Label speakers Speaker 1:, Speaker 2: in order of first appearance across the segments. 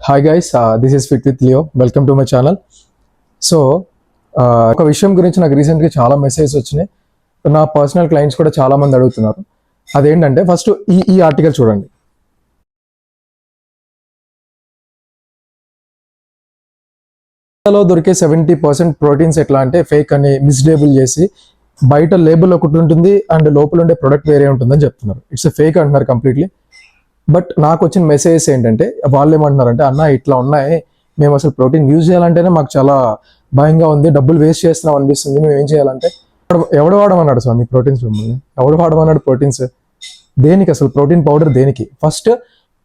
Speaker 1: Hi guys, this is fit with Leo. Welcome to my channel. So ఒక విషయం గురించి నాకు రీసెంట్గా చాలా మెసేజ్ వచ్చినాయి. నా పర్సనల్ క్లయింట్స్ కూడా చాలా మంది అడుగుతున్నారు. అదేంటంటే ఫస్ట్ ఈ ఆర్టికల్ చూడండి. లో దొరికే 70% ప్రోటీన్స్ ఎట్లా అంటే ఫేక్ అని మిస్లేబుల్ చేసి బయట లేబుల్ ఒకటి ఉంటుంది అండ్ లోపల ఉండే ప్రొడక్ట్ వేరే ఉంటుందని చెప్తున్నారు. ఇట్స్ ఫేక్ అంటున్నారు కంప్లీట్లీ. బట్ నాకు వచ్చిన మెసేజెస్ ఏంటంటే వాళ్ళు ఏమంటున్నారంటే, అన్న ఇట్లా ఉన్నాయి, మేము అసలు ప్రోటీన్ యూజ్ చేయాలంటేనే మాకు చాలా భయంగా ఉంది, డబ్బులు వేస్ట్ చేస్తున్నాం అనిపిస్తుంది, మేము ఏం చేయాలంటే ఎవడు వాడమన్నాడు స్వామి ప్రోటీన్స్? మిమ్మల్ని ఎవడు వాడమన్నాడు ప్రోటీన్స్? దేనికి అసలు ప్రోటీన్ పౌడర్ దేనికి? ఫస్ట్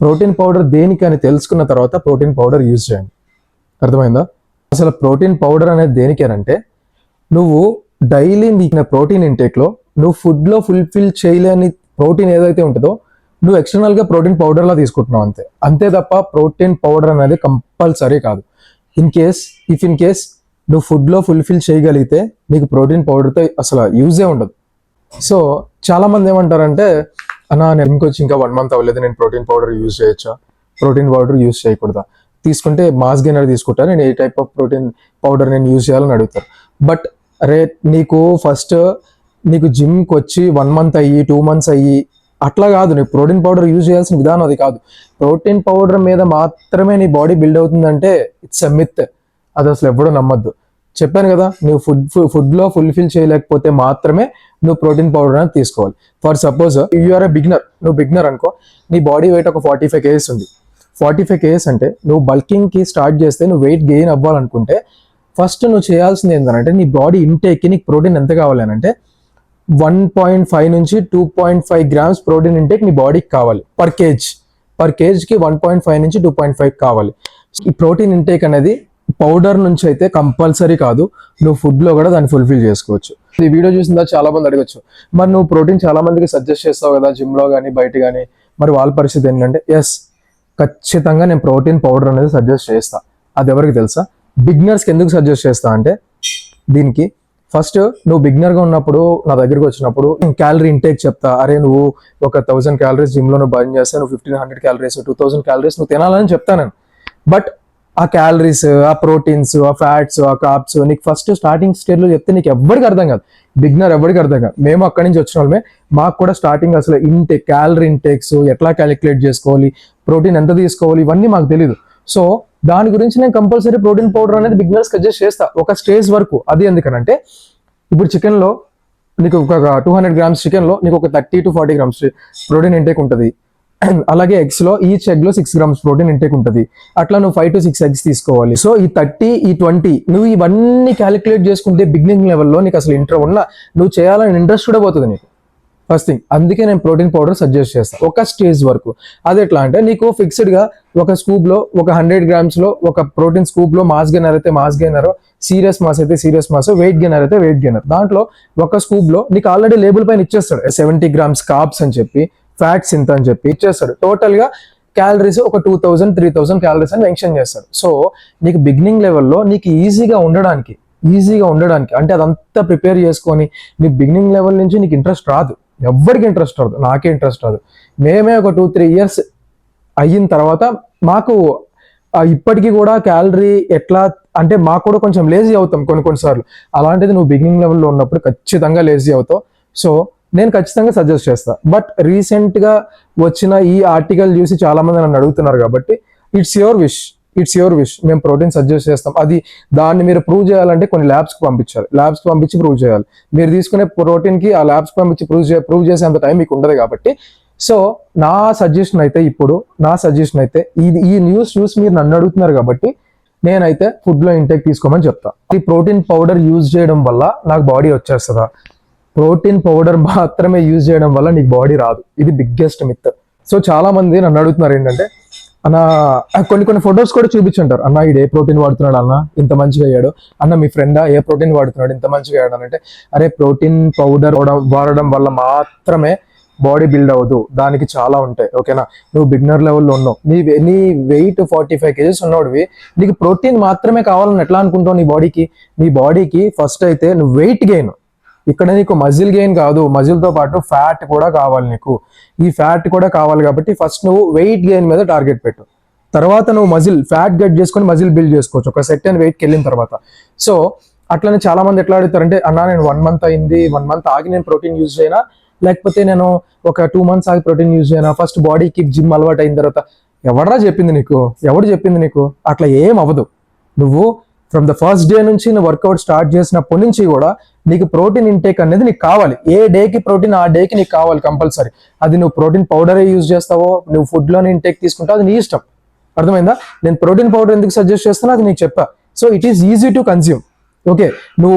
Speaker 1: ప్రోటీన్ పౌడర్ దేనికి అని తెలుసుకున్న తర్వాత ప్రోటీన్ పౌడర్ యూజ్ చేయండి. అర్థమైందా? అసలు ప్రోటీన్ పౌడర్ అనేది దేనికేనంటే, నువ్వు డైలీ నీకు ప్రోటీన్ ఇంటేక్లో నువ్వు ఫుడ్లో ఫుల్ఫిల్ చేయలేని ప్రోటీన్ ఏదైతే ఉంటుందో నువ్వు ఎక్స్టర్నల్గా ప్రోటీన్ పౌడర్లా తీసుకుంటున్నావు, అంతే తప్ప ప్రోటీన్ పౌడర్ అనేది కంపల్సరీ కాదు. ఇన్ కేస్ నువ్వు ఫుడ్లో ఫుల్ఫిల్ చేయగలిగితే నీకు ప్రోటీన్ పౌడర్తో అసలు యూజే ఉండదు. సో చాలామంది ఏమంటారంటే, అన్నా నేను ఇంకొచ్చి 1 month అవ్వలేదు, నేను ప్రోటీన్ పౌడర్ యూజ్ చేయొచ్చా, ప్రోటీన్ పౌడర్ యూజ్ చేయకూడదా, తీసుకుంటే మాస్ గెయినర్ తీసుకుంటా, నేను ఏ టైప్ ఆఫ్ ప్రోటీన్ పౌడర్ నేను యూజ్ చేయాలని అడుగుతారు. బట్ అరే నీకు జిమ్కి వచ్చి 1 month అయ్యి 2 months అయ్యి అట్లా కాదు, నీ ప్రోటీన్ పౌడర్ యూజ్ చేయాల్సిన విధానం అది కాదు. ప్రోటీన్ పౌడర్ మీద మాత్రమే నీ బాడీ బిల్డ్ అవుతుందంటే ఇట్స్ ఎ మిత్. అది అసలు ఎప్పుడూ నమ్మద్దు. చెప్పాను కదా, నువ్వు ఫుడ్లో ఫుల్ఫిల్ చేయలేకపోతే మాత్రమే నువ్వు ప్రోటీన్ పౌడర్ అనేది తీసుకోవాలి. For suppose you are a beginner, నువ్వు బిగినర్ అనుకో, నీ బాడీ వెయిట్ ఒక 45 kgs ఉంది. 45 kgs అంటే నువ్వు బల్కింగ్కి స్టార్ట్ చేస్తే నువ్వు వెయిట్ గెయిన్ అవ్వాలనుకుంటే ఫస్ట్ నువ్వు చేయాల్సింది ఏంటంటే, నీ బాడీ ఇంటేక్కి నీకు ప్రోటీన్ ఎంత కావాలి అంటే 1.5 నుంచి 2.5 grams ప్రోటీన్ ఇంటేక్ నీ బాడీకి కావాలి పర్ కేజ్కి 1.5 నుంచి 2.5 కావాలి. ఈ ప్రోటీన్ ఇంటేక్ అనేది పౌడర్ నుంచి అయితే కంపల్సరీ కాదు, నువ్వు ఫుడ్లో కూడా దాన్ని ఫుల్ఫిల్ చేసుకోవచ్చు. ఈ వీడియో చూసిందా చాలా మంది అడగచ్చు, మరి నువ్వు ప్రోటీన్ చాలా మందికి సజెస్ట్ చేస్తావు కదా జిమ్లో కానీ బయట కానీ, మరి వాళ్ళ పరిస్థితి ఏంటంటే, ఎస్ ఖచ్చితంగా నేను ప్రోటీన్ పౌడర్ అనేది సజెస్ట్ చేస్తా. అది ఎవరికి తెలుసా? బిగినర్స్కి ఎందుకు సజెస్ట్ చేస్తా అంటే, దీనికి ఫస్ట్ నువ్వు బిగినర్గా ఉన్నప్పుడు నా దగ్గరికి వచ్చినప్పుడు క్యాలరీ ఇంటేక్ చెప్తా. అరే నువ్వు ఒక 1000 calories జిమ్లో నువ్వు బర్న్ చేస్తే నువ్వు 1500 calories 2000 calories నువ్వు తినాలని చెప్తాను నేను. బట్ ఆ క్యాలరీస్, ఆ ప్రోటీన్స్, ఆ ఫ్యాట్స్, ఆ కార్బ్స్ నీకు ఫస్ట్ స్టార్టింగ్ స్టేజ్లో చెప్తే నీకు ఎవరికి అర్థం కాదు. బిగినర్ ఎవరికి అర్థం కాదు. మేము అక్కడి నుంచి వచ్చిన వాళ్ళమే, మాకు కూడా స్టార్టింగ్ అసలు క్యాలరీ ఇంటేక్స్ ఎట్లా క్యాలిక్యులేట్ చేసుకోవాలి, ప్రోటీన్ ఎంత తీసుకోవాలి, ఇవన్నీ మాకు తెలీదు. సో దాని గురించి నేను కంపల్సరీ ప్రోటీన్ పౌడర్ అనేది బిగినర్స్ సజెస్ట్ చేస్తా ఒక స్టేజ్ వరకు. అది ఎందుకనంటే, ఇప్పుడు చికెన్లో నీకు ఒక 200 grams చికెన్లో నీకు ఒక 30 to 40 grams ప్రోటీన్ ఇంటేక్ ఉంటుంది. అలాగే ఎగ్స్లో ఈచ్ ఎగ్లో 6 grams ప్రోటీన్ ఇంటేక్ ఉంటుంది. అట్లా నువ్వు 5 to 6 eggs తీసుకోవాలి. సో ఈ 30, ఈ 20 నువ్వు ఇవన్నీ క్యాలిక్యులేట్ చేసుకుంటే బిగినింగ్ లెవెల్లో నీకు అసలు నువ్వు చేయాలని ఇంట్రెస్ట్ కూడా పోతుంది నీకు. ఫస్ట్ థింగ్, అందుకే నేను ప్రోటీన్ పౌడర్ సజెస్ట్ చేస్తాను ఒక స్టేజ్ వరకు. అది ఎట్లా అంటే, నీకు ఫిక్స్డ్గా ఒక స్కూప్లో ఒక 100 gramsలో ఒక ప్రోటీన్ స్కూప్లో మాస్ గెయినర్ అయితే మాస్ గెయినర్, సీరియస్ మాస్ అయితే సీరియస్ మాస్, వెయిట్ గెయినర్ అయితే వెయిట్ గెయినర్, దాంట్లో ఒక స్కూప్లో నీకు ఆల్రెడీ లేబుల్ పైన ఇచ్చేస్తాడు 70 grams కార్బ్స్ అని చెప్పి, ఫ్యాట్స్ ఇంత అని చెప్పి ఇచ్చేస్తాడు. టోటల్గా క్యాలరీస్ ఒక 2000-3000 calories అని మెన్షన్ చేస్తాడు. సో నీకు బిగినింగ్ లెవెల్లో నీకు ఈజీగా ఉండడానికి అంటే అదంతా ప్రిపేర్ చేసుకొని నీకు బిగినింగ్ లెవెల్ నుంచి నీకు ఇంట్రెస్ట్ రాదు. ఎవ్వరికి ఇంట్రెస్ట్ రాదు, నాకే ఇంట్రెస్ట్ రాదు. మేమే ఒక 2-3 years అయిన తర్వాత మాకు ఇప్పటికీ కూడా క్యాలరీ ఎట్లా అంటే మాకు కూడా కొంచెం లేజీ అవుతాం కొన్నిసార్లు. అలాంటిది నువ్వు బిగినింగ్ లెవెల్లో ఉన్నప్పుడు ఖచ్చితంగా లేజీ అవుతావు. సో నేను ఖచ్చితంగా సజెస్ట్ చేస్తా. బట్ రీసెంట్గా వచ్చిన ఈ ఆర్టికల్ చూసి చాలా మంది నన్ను అడుగుతున్నారు కాబట్టి ఇట్స్ యువర్ విష్. మేము ప్రోటీన్ సజెస్ట్ చేస్తాం. అది దాన్ని మీరు ప్రూవ్ చేయాలంటే కొన్ని ల్యాబ్స్కి పంపించి ప్రూవ్ చేయాలి. మీరు తీసుకునే ప్రోటీన్కి ఆ ల్యాబ్స్కి పంపించి ప్రూవ్ చేసేంత టైం మీకు ఉండదు కాబట్టి. సో నా సజెషన్ అయితే ఈ న్యూస్ చూసి మీరు నన్ను అడుగుతున్నారు కాబట్టి నేనైతే ఫుడ్లో ఇంటేక్ తీసుకోమని చెప్తా. ఈ ప్రోటీన్ పౌడర్ యూజ్ చేయడం వల్ల నాకు బాడీ వచ్చేస్తుందా? ప్రోటీన్ పౌడర్ మాత్రమే యూజ్ చేయడం వల్ల నీకు బాడీ రాదు. ఇది బిగ్గెస్ట్ మిత్. సో చాలా మంది నన్ను అడుగుతున్నారు ఏంటంటే, అన్న కొన్ని ఫొటోస్ కూడా చూపించుంటారు, అన్న ఇది ఏ ప్రోటీన్ వాడుతున్నాడు అన్న ఇంత మంచిగా అయ్యాడు, అన్న మీ ఫ్రెండ్ ఏ ప్రోటీన్ వాడుతున్నాడు ఇంత మంచిగా అయ్యాడు అని. అంటే అరే ప్రోటీన్ పౌడర్ వాడడం వల్ల మాత్రమే బాడీ బిల్డ్ అవ్వదు, దానికి చాలా ఉంటాయి. ఓకేనా? నువ్వు బిగినర్ లెవెల్లో ఉన్నావు, నీ వెయిట్ 45 kgs ఉన్నోడివి, నీకు ప్రోటీన్ మాత్రమే కావాలని ఎట్లా అనుకుంటావు? నీ బాడీకి ఫస్ట్ అయితే నువ్వు వెయిట్ గెయిన్, ఇక్కడ నీకు మజిల్ గెయిన్ కాదు, మజిల్తో పాటు ఫ్యాట్ కూడా కావాలి. నీకు ఈ ఫ్యాట్ కూడా కావాలి కాబట్టి ఫస్ట్ నువ్వు వెయిట్ గెయిన్ మీద టార్గెట్ పెట్టు. తర్వాత నువ్వు మజిల్ ఫ్యాట్ గట్ చేసుకొని మజిల్ బిల్డ్ చేసుకోవచ్చు ఒక సెట్ అండ్ వెయిట్కి వెళ్ళిన తర్వాత. సో అట్లనే చాలా మంది ఎట్లా అడుగుతారంటే అన్నా నేను 1 month అయింది, 1 month ఆగి నేను ప్రోటీన్ యూజ్ చేయనా, లేకపోతే నేను ఒక 2 months ఆగి ప్రోటీన్ యూజ్ చేయనా, ఫస్ట్ బాడీకి జిమ్ అలవాటు అయిన తర్వాత. ఎవరు చెప్పింది నీకు అట్లా ఏం అవ్వదు. నువ్వు ఫ్రమ్ ద ఫస్ట్ డే నుంచి నువ్వు వర్కౌట్ స్టార్ట్ చేసినప్పటి నుంచి కూడా నీకు ప్రోటీన్ ఇంటేక్ అనేది నీకు కావాలి. ఏ డేకి ప్రోటీన్ ఆ డేకి నీకు కావాలి కంపల్సరీ. అది నువ్వు ప్రోటీన్ పౌడరే యూజ్ చేస్తావో, నువ్వు ఫుడ్లోనే ఇంటేక్ తీసుకుంటావు, అది నీ ఇష్టం. అర్థమైందా? నేను ప్రోటీన్ పౌడర్ ఎందుకు సజెస్ట్ చేస్తున్నా అది నీకు చెప్పా. So it is easy to consume. Okay, నువ్వు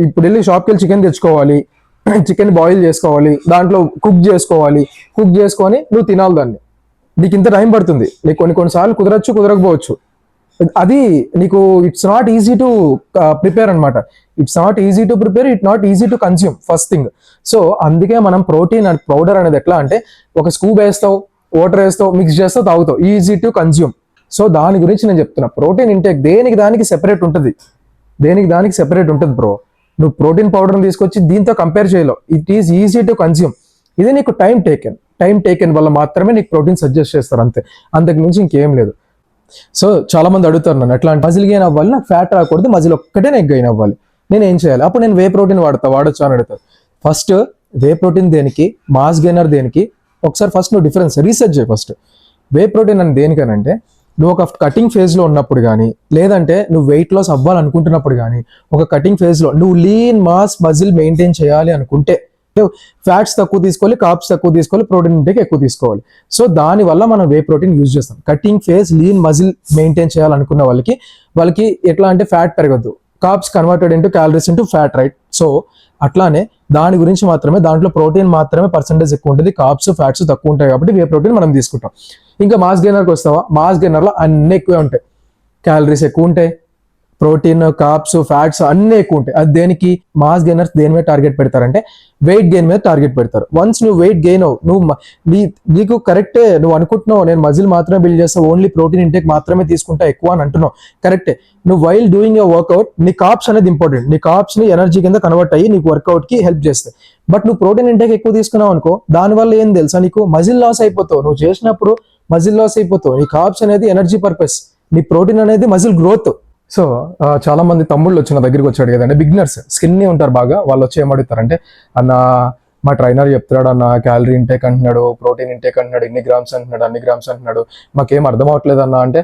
Speaker 1: ఇప్పుడు వెళ్ళి షాప్కి వెళ్ళి చికెన్ తెచ్చుకోవాలి, చికెన్ బాయిల్ చేసుకోవాలి, దాంట్లో కుక్ చేసుకొని నువ్వు తినాలి దాన్ని. నీకు ఇంత టైం పడుతుంది, నీకు కొన్నిసార్లు కుదరచ్చు కుదరకపోవచ్చు. అది నీకు it's not easy to prepare అనమాట. It's not easy to prepare, it not easy to consume first thing. So అందుకే మనం ప్రోటీన్ అండ్ పౌడర్ అనేది ఎట్లా అంటే ఒక స్కూప్ వేస్తావు, వాటర్ వేస్తావు, మిక్స్ చేస్తావు, తాగుతావు, ఈజీ టు కన్స్యూమ్. సో దాని గురించి నేను చెప్తున్నా. ప్రోటీన్ ఇంటేక్ దానికి సెపరేట్ ఉంటుంది, బ్రో. నువ్వు ప్రోటీన్ పౌడర్ని తీసుకొచ్చి దీంతో కంపేర్ చేయలేవు. It is easy to consume. ఇది నీకు టైం టేకెన్ వల్ల మాత్రమే నీకు ప్రోటీన్ సజెస్ట్ చేస్తారు, అంతే. అంతకు మించి ఇంకేం లేదు. సో చాలా మంది అడుగుతారు నన్ను, ఎట్లా మజిల్ గెయిన్ అవ్వాలి, నాకు ఫ్యాట్ రాకూడదు, మజిల్ ఒక్కటే నాకు గెయిన్ అవ్వాలి, నేను ఏం చేయాలి? అప్పుడు నేను వే ప్రోటీన్ వాడొచ్చు అని అడుగుతారు. ఫస్ట్ వే ప్రోటీన్ దేనికి, మాస్ గెయినర్ దేనికి, ఒకసారి ఫస్ట్ నువ్వు డిఫరెన్స్ రీసెర్చ్ చేయి. ఫస్ట్ వే ప్రోటీన్ అని దేనికనంటే నువ్వు ఒక కటింగ్ ఫేజ్లో ఉన్నప్పుడు కానీ, లేదంటే నువ్వు వెయిట్ లాస్ అవ్వాలనుకుంటున్నప్పుడు కానీ, ఒక కటింగ్ ఫేజ్లో నువ్వు లీన్ మాస్ మజిల్ మెయింటైన్ చేయాలి అనుకుంటే ఫ్యాట్స్ తక్కువ తీసుకోవాలి, కార్బ్స్ తక్కువ తీసుకోవాలి, ప్రోటీన్ ఇంటేక్ ఎక్కువ తీసుకోవాలి. సో దానివల్ల మనం వే ప్రోటీన్ యూజ్ చేస్తాం. Cutting phase lean muscle maintain చేయాలనుకున్న వాళ్ళకి ఎట్లా అంటే ఫ్యాట్ పెరగద్దు, carbs converted into calories into fat, right? So అట్లానే దాని గురించి మాత్రమే, దాంట్లో ప్రోటీన్ మాత్రమే పర్సెంటేజ్ ఎక్కువ ఉంటుంది, కార్బ్స్ ఫ్యాట్స్ తక్కువ ఉంటాయి కాబట్టి వే ప్రోటీన్ మనం తీసుకుంటాం. ఇంకా మాస్ గెయినర్కి వస్తావా, మాస్ గెయినర్లో అన్ని ఎక్కువే ఉంటాయి, క్యాలరీస్ ఎక్కువ ఉంటాయి, ప్రోటీన్, కార్బ్స్, ఫ్యాట్స్ అన్నీ ఎక్కువ ఉంటాయి. అది దేనికి? మాస్ గెయినర్స్ దేని మీద టార్గెట్ పెడతారంటే వెయిట్ గెయిన్ మీద టార్గెట్ పెడతారు. వన్స్ నువ్వు వెయిట్ గెయిన్ అవ్వు, నీకు కరెక్టే, నువ్వు అనుకుంటున్నావు నేను మజిల్ మాత్రమే బిల్డ్ చేస్తావు, ఓన్లీ ప్రోటీన్ ఇంటేక్ మాత్రమే తీసుకుంటా ఎక్కువ అని అంటున్నావు, కరెక్టే. నువ్వు వైల్ డూయింగ్ యర్ వర్కౌట్ నీ కార్బ్స్ అనేది ఇంపార్టెంట్, నీ కార్బ్స్ ని ఎనర్జీ కింద కన్వర్ట్ అయ్యి నీకు వర్కౌట్ కి హెల్ప్ చేస్తాయి. బట్ నువ్వు ప్రోటీన్ ఇంటేక్ ఎక్కువ తీసుకున్నావు అనుకో, దానివల్ల ఏం తెలుసా, నీకు మజిల్ లాస్ అయిపోతావు. నువ్వు చేసినప్పుడు మజిల్ లాస్ అయిపోతావు. నీ కార్బ్స్ అనేది ఎనర్జీ పర్పస్, నీ ప్రోటీన్ అనేది మజిల్ గ్రోత్. సో చాలా మంది తమ్ముళ్ళు వచ్చిన దగ్గరికి వచ్చాడు కదండి, బిగినర్స్, స్కిన్నీ ఉంటారు బాగా, వాళ్ళు వచ్చి ఏమడుగుతారంటే అన్న మా ట్రైనర్ చెప్తున్నాడు అన్న క్యాలరీ ఇంటేక్ అంటున్నాడు, ప్రోటీన్ ఇంటేక్ అంటున్నాడు, ఇన్ని గ్రామ్స్ అంటున్నాడు, అన్ని గ్రామ్స్ అంటున్నాడు, మాకేం అర్థం అవ్వట్లేదు అన్న అంటే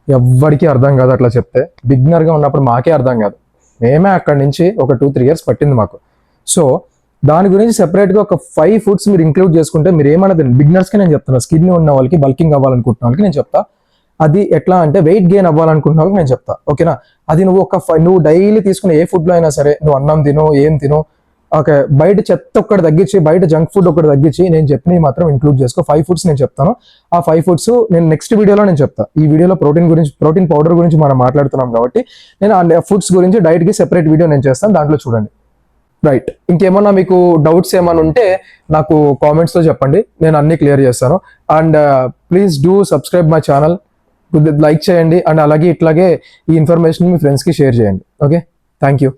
Speaker 1: ఎవ్వడికి అర్థం కాదు అట్లా చెప్తే. బిగినర్గా ఉన్నప్పుడు మాకే అర్థం కాదు, మేమే అక్కడి నుంచి ఒక 2-3 years పట్టింది మాకు. సో దాని గురించి సెపరేట్గా ఒక 5 foods మీరు ఇంక్లూడ్ చేసుకుంటే మీరు ఏమన్నది బిగినర్స్కి నేను చెప్తాను, స్కిన్నీ ఉన్న వాళ్ళకి, బల్కింగ్ అవ్వాలనుకుంటున్న వాళ్ళకి నేను చెప్తా. అది ఎట్లా అంటే వెయిట్ గెయిన్ అవ్వాలనుకుంటున్న వాళ్ళకి నేను చెప్తా, ఓకేనా? అది నువ్వు డైలీ తీసుకునే ఏ ఫుడ్లో అయినా సరే, నువ్వు అన్నం తిను, ఏం తిను, ఓకే, బయట చెత్త ఒక్కటి తగ్గించి, బయట జంక్ ఫుడ్ ఒకటి తగ్గించి నేను చెప్పినవి మాత్రం ఇంక్లూడ్ చేసుకో. 5 foods నేను చెప్తాను. ఆ 5 foods నేను నెక్స్ట్ వీడియోలో నేను చెప్తా. ఈ వీడియోలో ప్రోటీన్ పౌడర్ గురించి మనం మాట్లాడుతున్నాం కాబట్టి నేను ఆ ఫుడ్స్ గురించి డైట్కి సెపరేట్ వీడియో నేను చేస్తాను, దాంట్లో చూడండి, రైట్? ఇంకేమన్నా మీకు డౌట్స్ ఏమైనా ఉంటే నాకు కామెంట్స్లో చెప్పండి, నేను అన్ని క్లియర్ చేస్తాను. And please do subscribe my channel, like చేయండి, అండ్ అలాగే ఇట్లాగే ఈ ఇన్ఫర్మేషన్ మీ ఫ్రెండ్స్కి షేర్ చేయండి. Okay, thank you.